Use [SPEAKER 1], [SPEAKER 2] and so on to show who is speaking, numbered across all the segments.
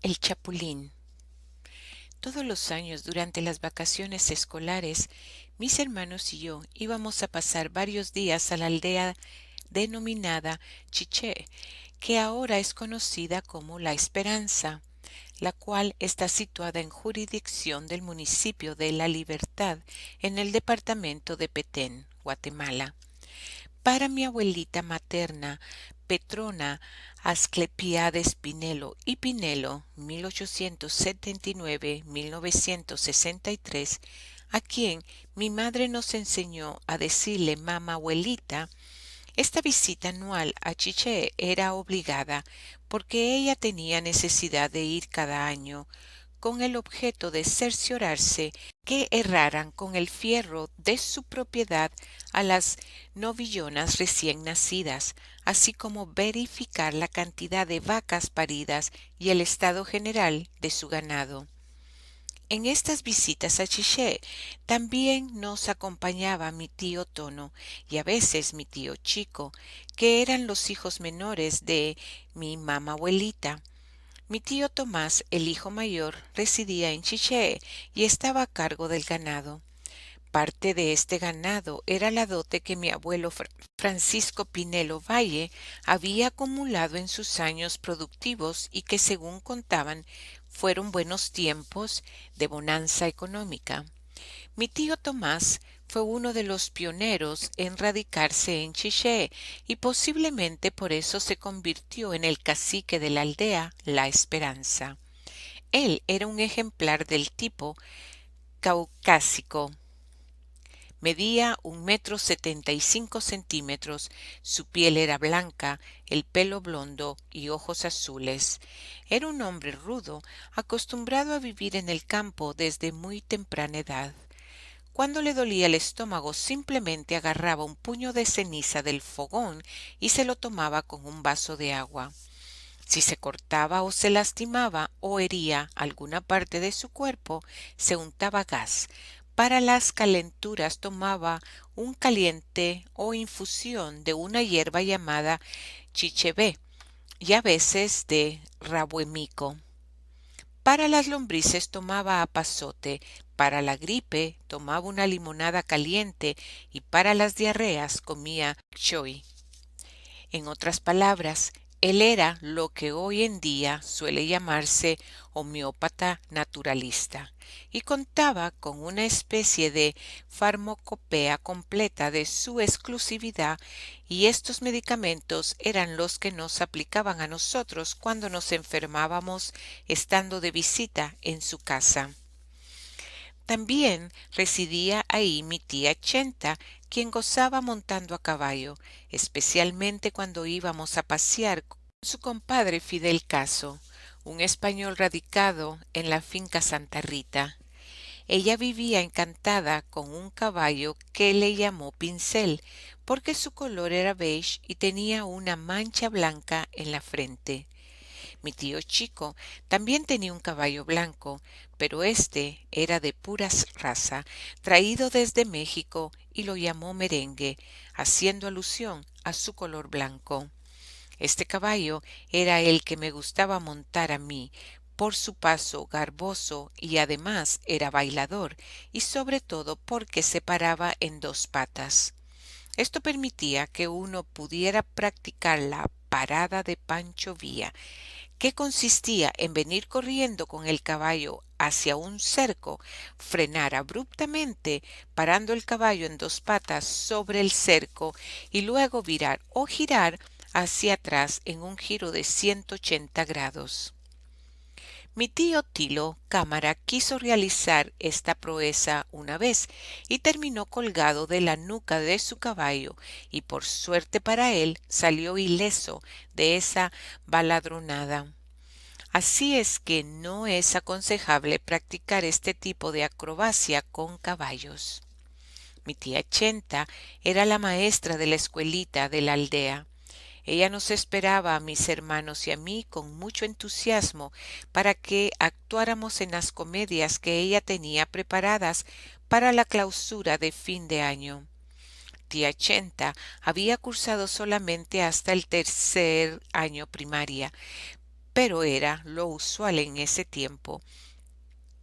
[SPEAKER 1] El Chapulín. Todos los años durante las vacaciones escolares, mis hermanos y yo íbamos a pasar varios días a la aldea denominada Chiché, que ahora es conocida como La Esperanza, la cual está situada en jurisdicción del municipio de La Libertad en el departamento de Petén, Guatemala. Para mi abuelita materna, Petrona Asclepiades Pinelo y Pinelo, 1879-1963, a quien mi madre nos enseñó a decirle mamá abuelita, esta visita anual a Chiché era obligada porque ella tenía necesidad de ir cada año con el objeto de cerciorarse que erraran con el fierro de su propiedad a las novillonas recién nacidas, así como verificar la cantidad de vacas paridas y el estado general de su ganado. En estas visitas a Chiché también nos acompañaba mi tío Tono y a veces mi tío Chico, que eran los hijos menores de mi mamá abuelita. Mi tío Tomás, el hijo mayor, residía en Chiché y estaba a cargo del ganado. Parte de este ganado era la dote que mi abuelo Francisco Pinelo Valle había acumulado en sus años productivos y que, según contaban, fueron buenos tiempos de bonanza económica. Mi tío Tomás fue uno de los pioneros en radicarse en Chiché y posiblemente por eso se convirtió en el cacique de la aldea La Esperanza. Él era un ejemplar del tipo caucásico. Medía 1,75 m, su piel era blanca, el pelo blondo y ojos azules. Era un hombre rudo, acostumbrado a vivir en el campo desde muy temprana edad. Cuando le dolía el estómago, simplemente agarraba un puño de ceniza del fogón y se lo tomaba con un vaso de agua. Si se cortaba o se lastimaba o hería alguna parte de su cuerpo, se untaba gas. Para las calenturas tomaba un caliente o infusión de una hierba llamada chichebé y a veces de rabuemico. Para las lombrices tomaba apazote, para la gripe tomaba una limonada caliente y para las diarreas comía choy. En otras palabras, él era lo que hoy en día suele llamarse homeópata naturalista y contaba con una especie de farmacopea completa de su exclusividad, y estos medicamentos eran los que nos aplicaban a nosotros cuando nos enfermábamos estando de visita en su casa. También residía ahí mi tía Chenta, quien gozaba montando a caballo, especialmente cuando íbamos a pasear con su compadre Fidel Caso, un español radicado en la finca Santa Rita. Ella vivía encantada con un caballo que le llamó Pincel, porque su color era beige y tenía una mancha blanca en la frente. Mi tío Chico también tenía un caballo blanco, pero este era de pura raza, traído desde México, y lo llamó Merengue, haciendo alusión a su color blanco. Este caballo era el que me gustaba montar a mí, por su paso garboso, y además era bailador, y sobre todo porque se paraba en dos patas. Esto permitía que uno pudiera practicar la parada de Pancho Villa, que consistía en venir corriendo con el caballo hacia un cerco, frenar abruptamente, parando el caballo en dos patas sobre el cerco y luego virar o girar hacia atrás en un giro de 180 grados. Mi tío Tilo Cámara quiso realizar esta proeza una vez y terminó colgado de la nuca de su caballo, y por suerte para él salió ileso de esa baladronada. Así es que no es aconsejable practicar este tipo de acrobacia con caballos. Mi tía Chenta era la maestra de la escuelita de la aldea. Ella nos esperaba a mis hermanos y a mí con mucho entusiasmo para que actuáramos en las comedias que ella tenía preparadas para la clausura de fin de año. Tía había cursado solamente hasta el tercer año primaria, pero era lo usual en ese tiempo,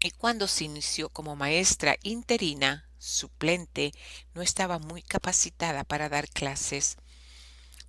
[SPEAKER 1] y cuando se inició como maestra interina suplente, no estaba muy capacitada para dar clases.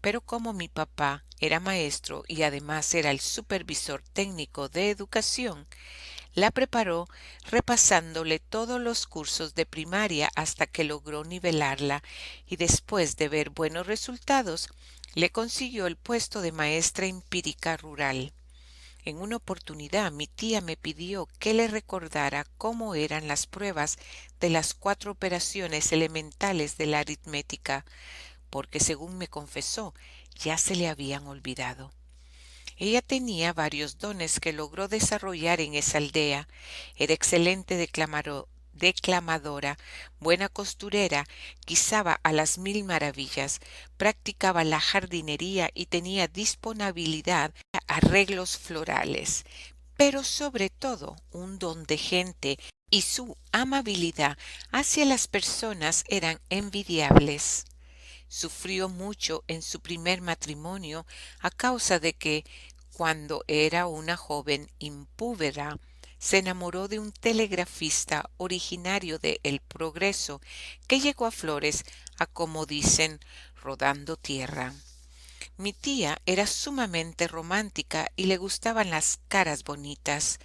[SPEAKER 1] Pero como mi papá era maestro y además era el supervisor técnico de educación, la preparó repasándole todos los cursos de primaria hasta que logró nivelarla, y después de ver buenos resultados, le consiguió el puesto de maestra empírica rural. En una oportunidad mi tía me pidió que le recordara cómo eran las pruebas de las 4 operaciones elementales de la aritmética, porque según me confesó, ya se le habían olvidado. Ella tenía varios dones que logró desarrollar en esa aldea. Era excelente declamadora, buena costurera, guisaba a las 1000 maravillas, practicaba la jardinería y tenía disponibilidad a arreglos florales. Pero sobre todo un don de gente, y su amabilidad hacia las personas eran envidiables. Sufrió mucho en su primer matrimonio a causa de que, cuando era una joven impúbera, se enamoró de un telegrafista originario de El Progreso, que llegó a Flores a, como dicen, rodando tierra. Mi tía era sumamente romántica y le gustaban las caras bonitas.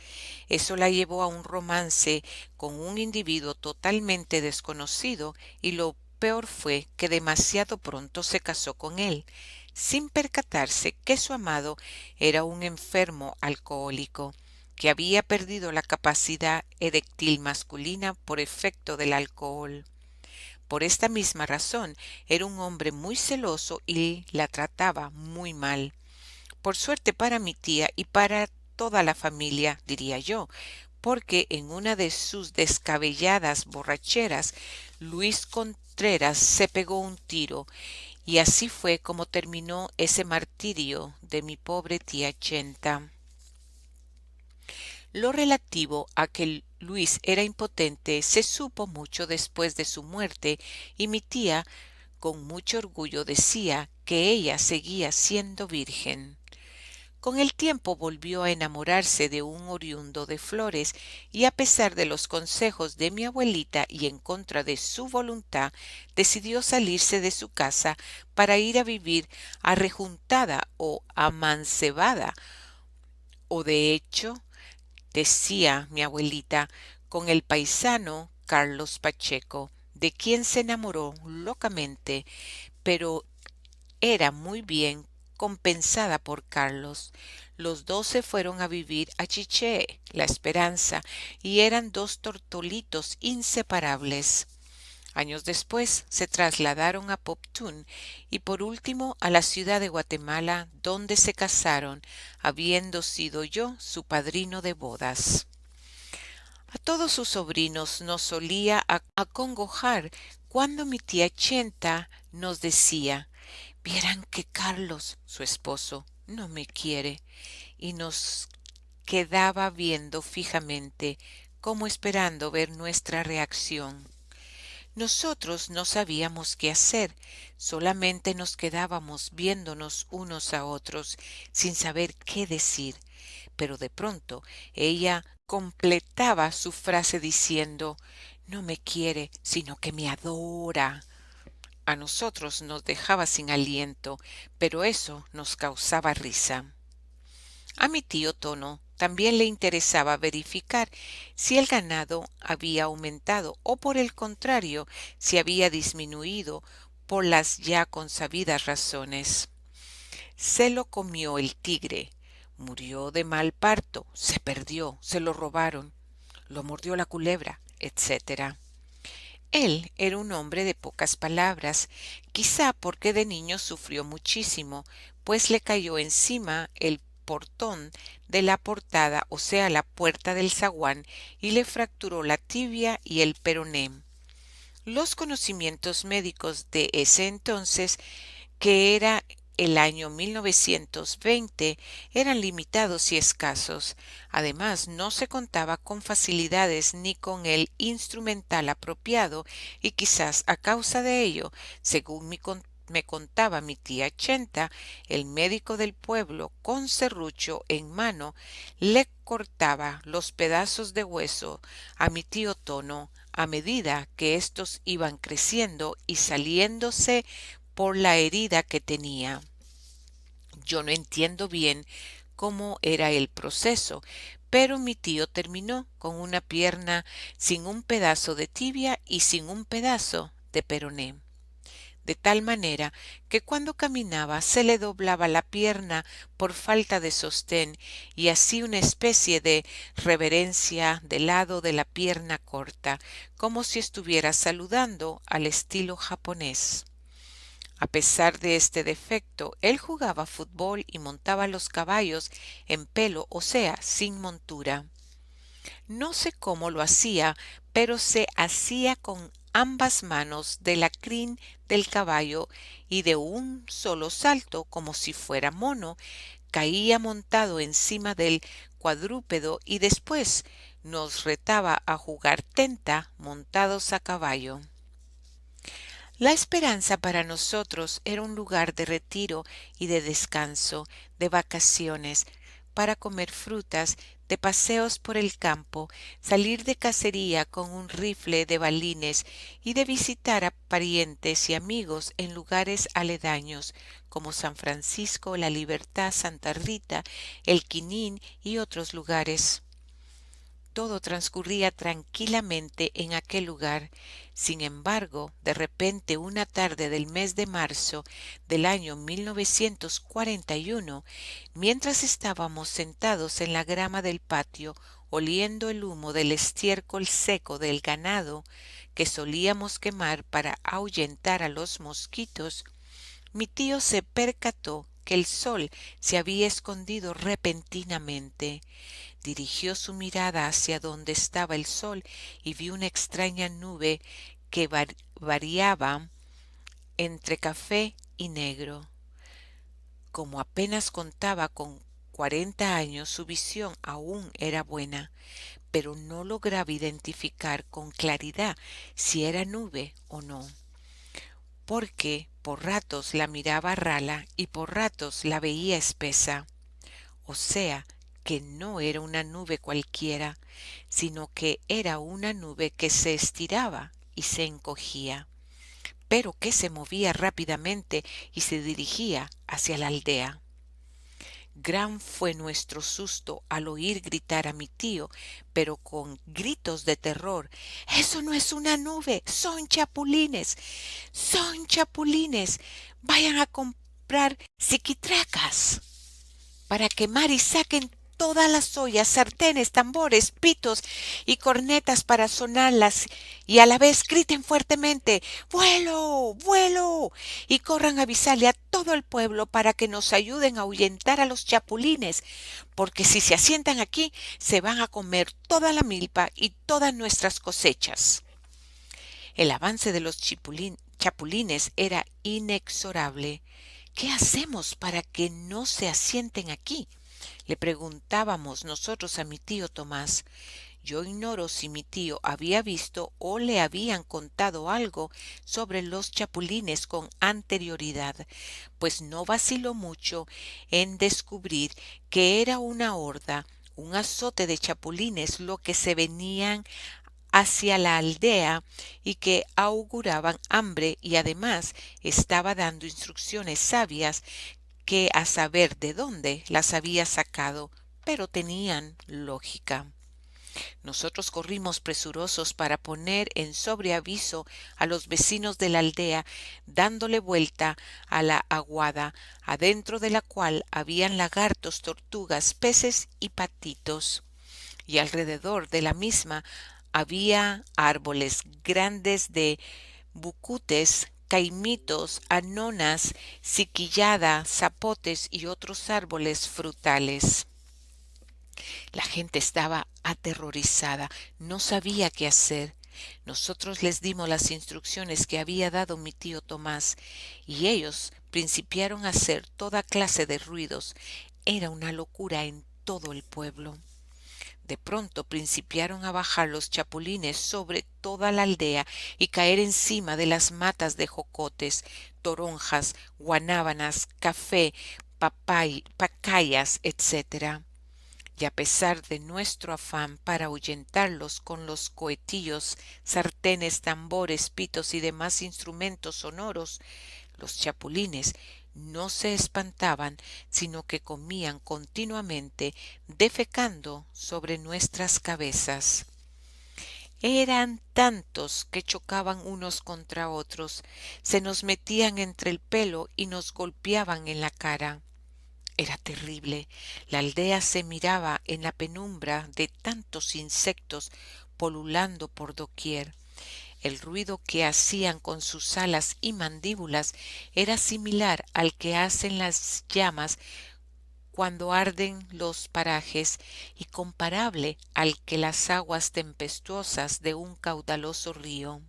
[SPEAKER 1] Eso la llevó a un romance con un individuo totalmente desconocido, y lo peor fue que demasiado pronto se casó con él, sin percatarse que su amado era un enfermo alcohólico, que había perdido la capacidad eréctil masculina por efecto del alcohol. Por esta misma razón era un hombre muy celoso y la trataba muy mal. Por suerte para mi tía y para toda la familia, diría yo, porque en una de sus descabelladas borracheras, Luis Contreras se pegó un tiro, y así fue como terminó ese martirio de mi pobre tía Chenta. Lo relativo a que Luis era impotente se supo mucho después de su muerte, y mi tía con mucho orgullo decía que ella seguía siendo virgen. Con el tiempo volvió a enamorarse de un oriundo de Flores, y a pesar de los consejos de mi abuelita y en contra de su voluntad, decidió salirse de su casa para ir a vivir a Rejuntada o Amancebada, o de hecho, decía mi abuelita, con el paisano Carlos Pacheco, de quien se enamoró locamente, pero era muy bien compensada por Carlos. Los dos se fueron a vivir a Chiché, La Esperanza, y eran dos tortolitos inseparables. Años después se trasladaron a Poptún y por último a la ciudad de Guatemala, donde se casaron, habiendo sido yo su padrino de bodas. A todos sus sobrinos nos solía acongojar cuando mi tía Chenta nos decía: vieran que Carlos, su esposo, no me quiere, y nos quedaba viendo fijamente, como esperando ver nuestra reacción. Nosotros no sabíamos qué hacer, solamente nos quedábamos viéndonos unos a otros, sin saber qué decir, pero de pronto ella completaba su frase diciendo: no me quiere, sino que me adora. A nosotros nos dejaba sin aliento, pero eso nos causaba risa. A mi tío Tono también le interesaba verificar si el ganado había aumentado o, por el contrario, si había disminuido, por las ya consabidas razones. Se lo comió el tigre, murió de mal parto, se perdió, se lo robaron, lo mordió la culebra, etcétera. Él era un hombre de pocas palabras, quizá porque de niño sufrió muchísimo, pues le cayó encima el portón de la portada, o sea, la puerta del zaguán, y le fracturó la tibia y el peroné. Los conocimientos médicos de ese entonces, que era el año 1920, eran limitados y escasos. Además, no se contaba con facilidades ni con el instrumental apropiado, y quizás a causa de ello, según me contaba mi tía Chenta, el médico del pueblo, con serrucho en mano, le cortaba los pedazos de hueso a mi tío Tono a medida que éstos iban creciendo y saliéndose por la herida que tenía. Yo no entiendo bien cómo era el proceso, pero mi tío terminó con una pierna sin un pedazo de tibia y sin un pedazo de peroné, de tal manera que cuando caminaba se le doblaba la pierna por falta de sostén y así una especie de reverencia del lado de la pierna corta, como si estuviera saludando al estilo japonés. A pesar de este defecto, él jugaba fútbol y montaba los caballos en pelo, o sea, sin montura. No sé cómo lo hacía, pero se hacía con ambas manos de la crin del caballo y de un solo salto, como si fuera mono, caía montado encima del cuadrúpedo y después nos retaba a jugar tenta montados a caballo. La esperanza para nosotros era un lugar de retiro y de descanso, de vacaciones, para comer frutas, de paseos por el campo, salir de cacería con un rifle de balines y de visitar a parientes y amigos en lugares aledaños como San Francisco, La Libertad, Santa Rita, El Quinín y otros lugares. Todo transcurría tranquilamente en aquel lugar. Sin embargo, de repente una tarde del mes de marzo del año 1941, mientras estábamos sentados en la grama del patio, oliendo el humo del estiércol seco del ganado que solíamos quemar para ahuyentar a los mosquitos, mi tío se percató que el sol se había escondido repentinamente. Dirigió su mirada hacia donde estaba el sol y vio una extraña nube que variaba entre café y negro. Como apenas contaba con 40 años, su visión aún era buena, pero no lograba identificar con claridad si era nube o no, porque por ratos la miraba rala y por ratos la veía espesa. O sea, que no era una nube cualquiera, sino que era una nube que se estiraba y se encogía, pero que se movía rápidamente y se dirigía hacia la aldea. Gran fue nuestro susto al oír gritar a mi tío, pero con gritos de terror: «¡Eso no es una nube! ¡Son chapulines! ¡Son chapulines! ¡Vayan a comprar psiquitracas para quemar y saquen todas las ollas, sartenes, tambores, pitos y cornetas para sonarlas y a la vez griten fuertemente: ¡Vuelo! ¡Vuelo!! Y corran a avisarle a todo el pueblo para que nos ayuden a ahuyentar a los chapulines, porque si se asientan aquí se van a comer toda la milpa y todas nuestras cosechas». El avance de los chapulines era inexorable. «¿Qué hacemos para que no se asienten aquí?», le preguntábamos nosotros a mi tío Tomás. Yo ignoro si mi tío había visto o le habían contado algo sobre los chapulines con anterioridad, pues no vaciló mucho en descubrir que era una horda, un azote de chapulines lo que se venían hacia la aldea y que auguraban hambre y además estaba dando instrucciones sabias que a saber de dónde las había sacado, pero tenían lógica. Nosotros corrimos presurosos para poner en sobreaviso a los vecinos de la aldea, dándole vuelta a la aguada, adentro de la cual habían lagartos, tortugas, peces y patitos, y alrededor de la misma había árboles grandes de bucutes, caimitos, anonas, siquillada, zapotes y otros árboles frutales. La gente estaba aterrorizada, no sabía qué hacer. Nosotros les dimos las instrucciones que había dado mi tío Tomás, y ellos principiaron a hacer toda clase de ruidos. Era una locura en todo el pueblo. De pronto principiaron a bajar los chapulines sobre toda la aldea y caer encima de las matas de jocotes. toronjas, guanábanas, café, pacayas, etc. Y a pesar de nuestro afán para ahuyentarlos con los cohetillos, sartenes, tambores, pitos y demás instrumentos sonoros, los chapulines no se espantaban, sino que comían continuamente, defecando sobre nuestras cabezas. Eran tantos que chocaban unos contra otros, se nos metían entre el pelo y nos golpeaban en la cara. Era terrible. La aldea se miraba en la penumbra de tantos insectos polulando por doquier. El ruido que hacían con sus alas y mandíbulas era similar al que hacen las llamas cuando arden los parajes y comparable al que las aguas tempestuosas de un caudaloso río.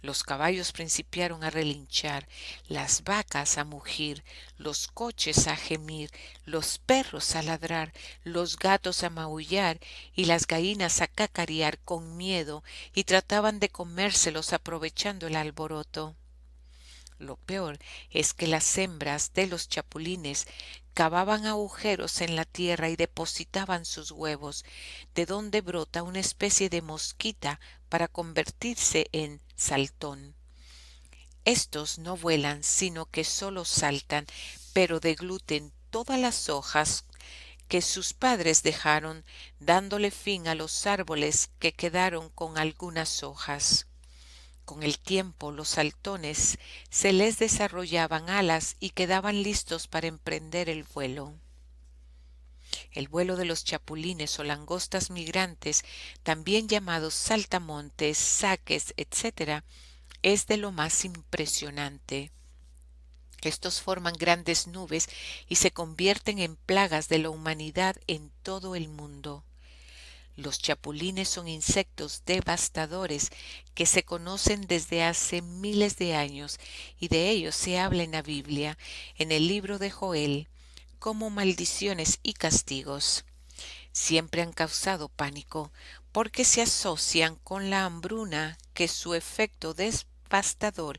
[SPEAKER 1] Los caballos principiaron a relinchar, las vacas a mugir, los coches a gemir, los perros a ladrar, los gatos a maullar y las gallinas a cacarear con miedo, y trataban de comérselos aprovechando el alboroto. Lo peor es que las hembras de los chapulines cavaban agujeros en la tierra y depositaban sus huevos, de donde brota una especie de mosquita para convertirse en saltón. Estos no vuelan, sino que solo saltan, pero degluten todas las hojas que sus padres dejaron, dándole fin a los árboles que quedaron con algunas hojas. Con el tiempo los saltones se les desarrollaban alas y quedaban listos para emprender el vuelo. El vuelo de los chapulines o langostas migrantes, también llamados saltamontes, saques, etc., es de lo más impresionante. Estos forman grandes nubes y se convierten en plagas de la humanidad en todo el mundo. Los chapulines son insectos devastadores que se conocen desde hace miles de años, y de ellos se habla en la Biblia, en el libro de Joel, como maldiciones y castigos. Siempre han causado pánico, porque se asocian con la hambruna, que es su efecto devastador,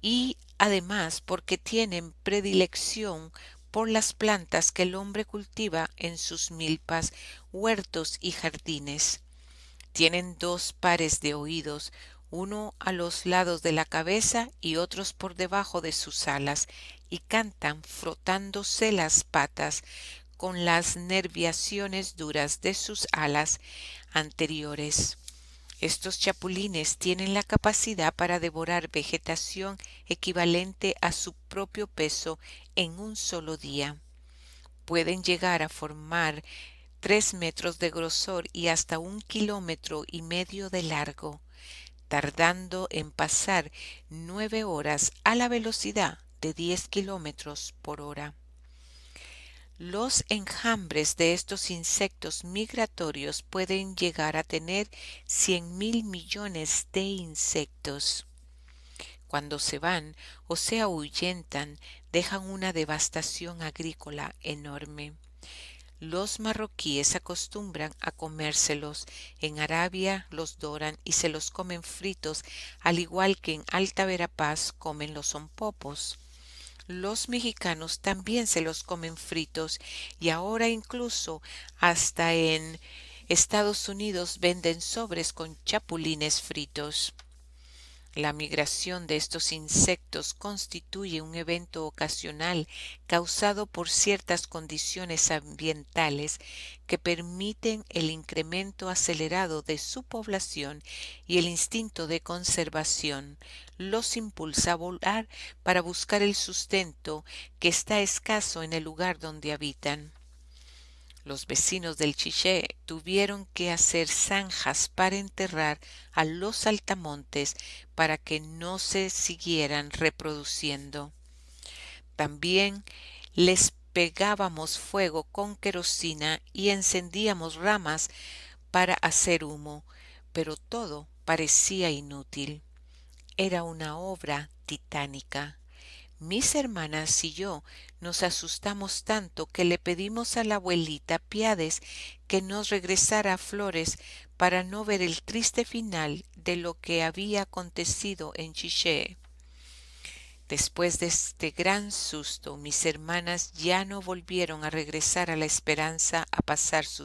[SPEAKER 1] y además porque tienen predilección por las plantas que el hombre cultiva en sus milpas, huertos y jardines. Tienen dos pares de oídos, uno a los lados de la cabeza y otros por debajo de sus alas, y cantan frotándose las patas con las nerviaciones duras de sus alas anteriores. Estos chapulines tienen la capacidad para devorar vegetación equivalente a su propio peso en un solo día. Pueden llegar a formar 3 metros de grosor y hasta 1,5 kilómetros de largo, tardando en pasar 9 horas a la velocidad de 10 kilómetros por hora. Los enjambres de estos insectos migratorios pueden llegar a tener 100.000 millones de insectos. Cuando se van o se ahuyentan, dejan una devastación agrícola enorme. Los marroquíes acostumbran a comérselos. En Arabia los doran y se los comen fritos, al igual que en Alta Verapaz comen los sonpopos. Los mexicanos también se los comen fritos, y ahora incluso hasta en Estados Unidos venden sobres con chapulines fritos. La migración de estos insectos constituye un evento ocasional causado por ciertas condiciones ambientales que permiten el incremento acelerado de su población, y el instinto de conservación los impulsa a volar para buscar el sustento que está escaso en el lugar donde habitan. Los vecinos del Chiché tuvieron que hacer zanjas para enterrar a los saltamontes para que no se siguieran reproduciendo. También les pegábamos fuego con querosina y encendíamos ramas para hacer humo, pero todo parecía inútil. Era una obra titánica. Mis hermanas y yo nos asustamos tanto que le pedimos a la abuelita Piades que nos regresara flores para no ver el triste final de lo que había acontecido en Chiché. Después de este gran susto, mis hermanas ya no volvieron a regresar a la Esperanza a pasar sus